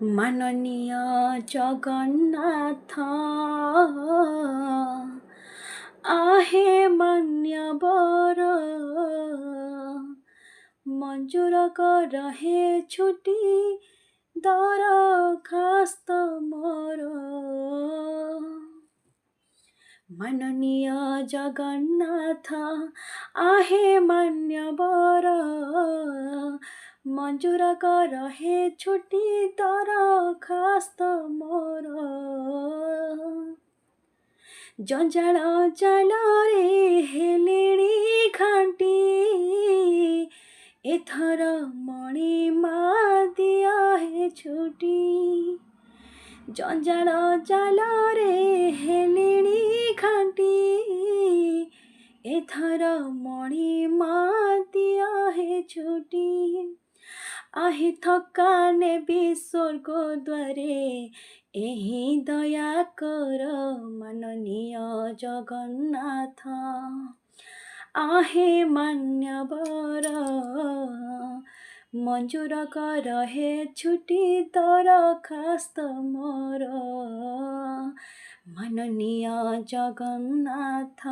माननीय जगन्नाथ आहे मान्यवर मंजूर कर हे छुट्टी दरखास्त मोर माननीय जगन्नाथ आहे मान्यवर मंजूर कर हे छुट्टी दरखास्त मोर जंजाल जाल रे हेलेणी घाटी एथर मणि मा दिया है छुट्टी जंजाल जाल रे हेलेणी घाटी एथर मणि मा दिया है छुट्टी आहे थकाने भी स्वर्ग द्वारे एही दया कर माननीय जगन्नाथ आहे मान्यवर मंजूर कर हे छुट्टी दरखास्त मोर माननीय जगन्नाथ